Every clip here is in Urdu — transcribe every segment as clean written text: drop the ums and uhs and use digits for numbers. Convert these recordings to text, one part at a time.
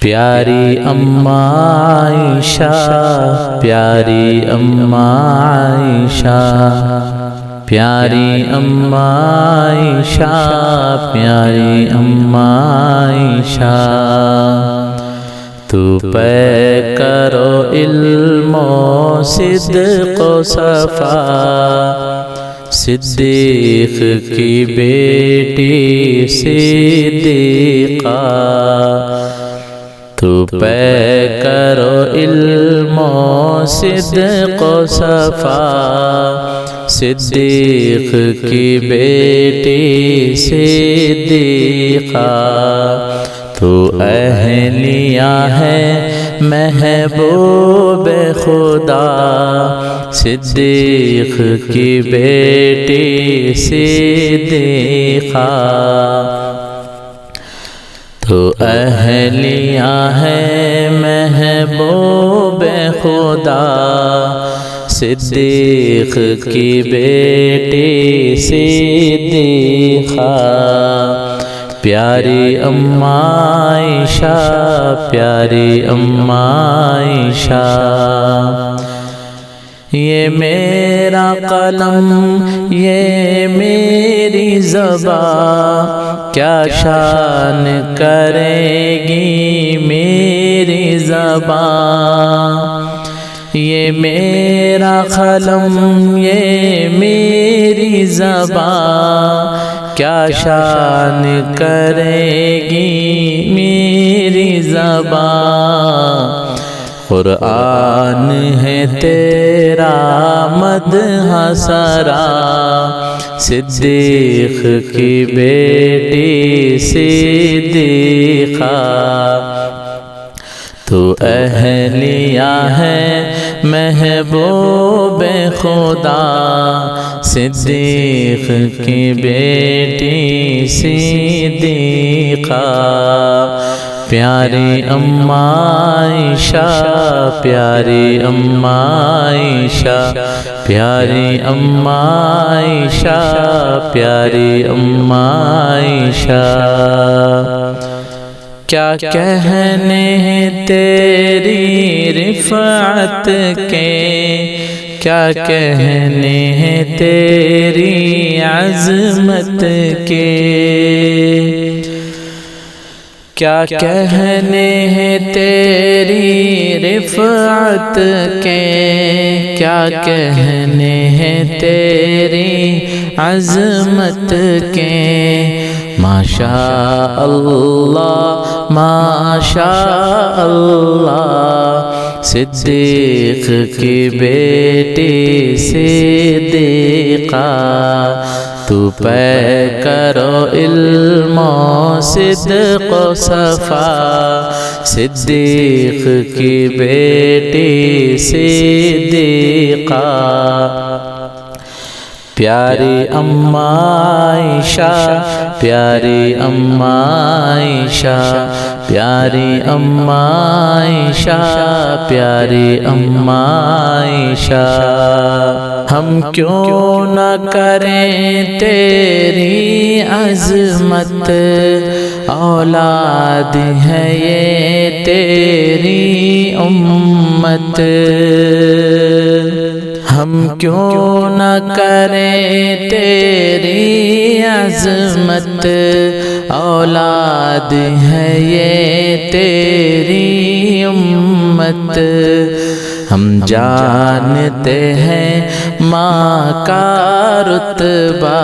پیاری اماں عائشہ، پیاری اماں عائشہ، پیاری اماں عائشہ، پیاری اماں عائشہ، تو پے کرو علم و صدق و صفا، صدیق کی بیٹی صدیقہ، تو پے کرو علم و صدق و صفا، صدیق کی بیٹی صدیقہ، تو اہلیہ ہے محبوب خدا، صدیق کی بیٹی صدیقہ، تو اہلیہ ہے محبوب خدا، صدیق کی بیٹی صدیقہ، پیاری اماں عائشہ، پیاری اماں عائشہ، یہ میرا قلم، یہ میری زبان، کیا شان کرے گی میری زبان، یہ میرا قلم، یہ میری زبان، کیا شان کرے گی میری زبان، قرآن ہے تیرا مدح سرا، صدیق کی بیٹی صدیقہ، تو اہلیہ ہے محبوب خدا، صدیق کی بیٹی صدیقہ، پیاری اماں عائشہ، پیاری اماں عائشہ، پیاری اماں عائشہ، پیاری اماں عائشہ، کیا کہنے ہیں تیری رفعت کے، کیا کہنے ہیں تیری عظمت کے، کیا کہنے ہیں تیری رفعت کے، کیا کہنے ہیں تیری عظمت کے، ماشاء اللہ ماشاء اللہ، صدیق کی بیٹی صدیقہ، تو پے کرو علم و صدق و صفا، صدیق کی بیٹی صدیقہ، پیاری اماں عائشہ، پیاری اماں عائشہ، پیاری اماں عائشہ، پیاری اماں عائشہ، ہم کیوں نہ کریں تیری عظمت، اولاد ہے یہ تیری امت، ہم کیوں نہ کریں تیری عظمت، اولاد ہے یہ تیری امت، ہم جانتے ہیں ماں کا رتبہ،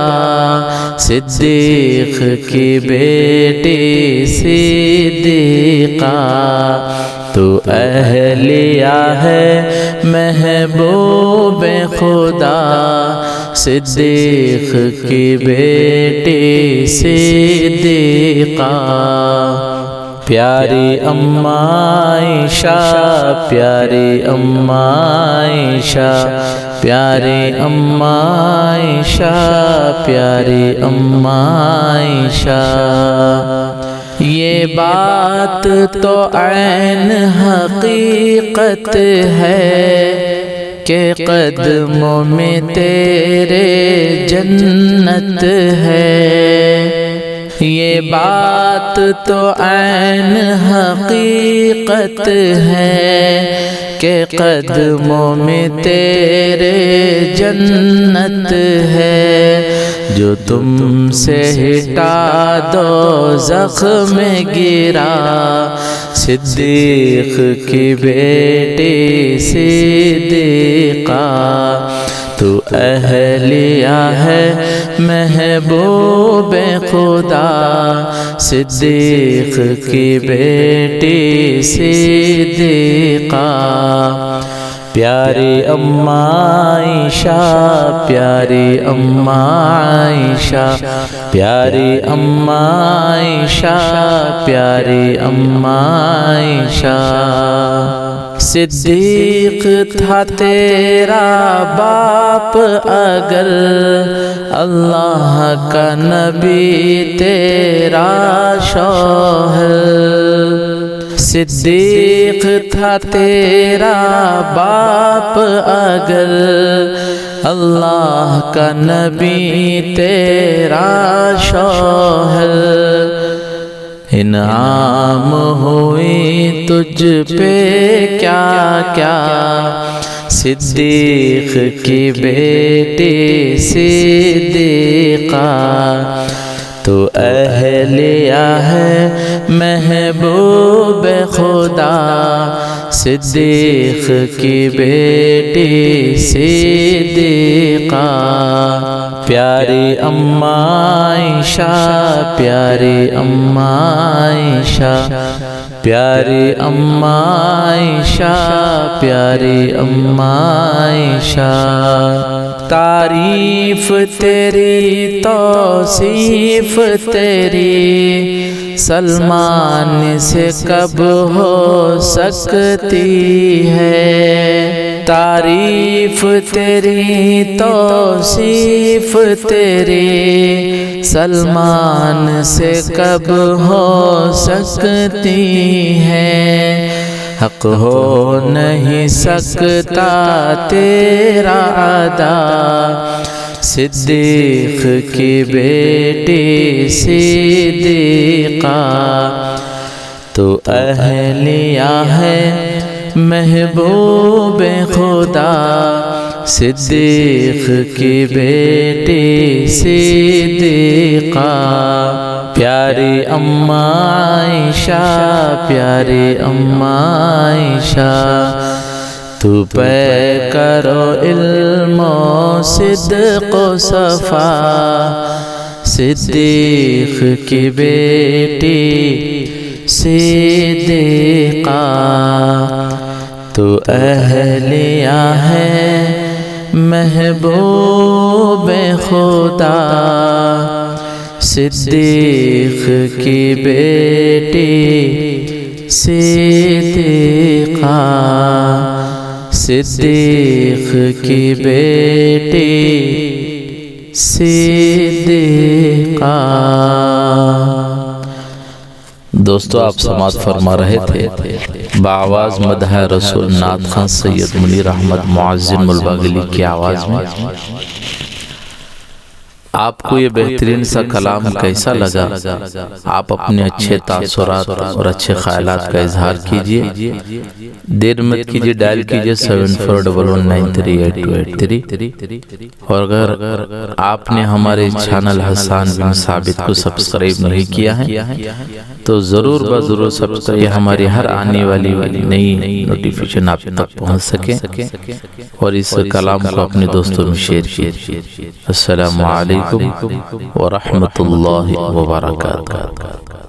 صدیق کی بیٹی صدیقہ، تو اہلیہ ہے محبوب خدا، صدیق کی بیٹی صدیقہ، پیاری اماں عائشہ، پیاری اماں عائشہ، پیاری اماں عائشہ، پیاری اماں عائشہ، یہ بات تو عین حقیقت ہے کہ قدموں میں تیرے جنت ہے، یہ بات تو عین حقیقت ہے کہ قدموں میں تیرے جنت ہے، جو تم سے ہٹا دوزخ میں گرا، صدیق کی بیٹی صدیقہ، تو اہلیہ ہے محبوب خدا، صدیق کی بیٹی صدیقہ، پیاری اماں عائشہ، پیاری اماں عائشہ، پیاری اماں عائشہ، پیاری اماں عائشہ۔ صدیق تھا تیرا باپ اگر اللہ کا نبی تیرا شوہر، صدیق تھا تیرا باپ اگر اللہ کا نبی تیرا شوہر، انعام ہوئی تجھ پہ کیا کیا، صدیق کی بیٹی صدیقہ، تو اہلیہ ہے محبوب خدا، صدیق کی بیٹی صدیقہ، پیاری اماں عائشہ، پیاری اماں عائشہ، پیاری اماں عائشہ، پیاری اماں عائشہ۔ تعریف تیری توصیف تیری سلمان سے کب ہو سکتی ہے، تعریف تیری توصیف تیری سلمان سے کب ہو سکتی ہے، حق ہو نہیں سکتا تیرا ادا، صدیق کی بیٹی صدیقہ، تو اہلیہ ہے محبوب خدا، صدیق کی بیٹی صدیقہ، پیاری اماں عائشہ، پیاری اماں عائشہ، تو پے کرو علم و صدق و صفا، صدیق کی بیٹی صدیقہ، تو اہلیہ ہے محبوب خدا، صدیق کی بیٹی صدیقہ، صدیق کی بیٹی صدیقہ۔ دوستو آپ سماعت فرما رہے تھے بآواز مدح رسول نعت خان سید منیر احمد معظم الباگلی کی آواز میں۔ آپ کو یہ بہترین سا کلام کیسا لگا؟ آپ اپنے اچھے تاثرات اور اچھے خیالات کا اظہار کیجئے، دیر مت کیجئے، ڈائل کیجئے 7411938283، اور اگر آپ نے ہمارے چینل حسان بن ثابت کو سبسکرائب نہیں کیا ہے تو ضرور ضرور سبسکرائب، ہماری ہر آنے والی نئی نوٹیفیکیشن آپ تک پہنچ سکے، اور اس کلام کو اپنے دوستوں میں شیئر کیجئے۔ السلام علیکم ورحمۃ اللہ وبرکاتہ۔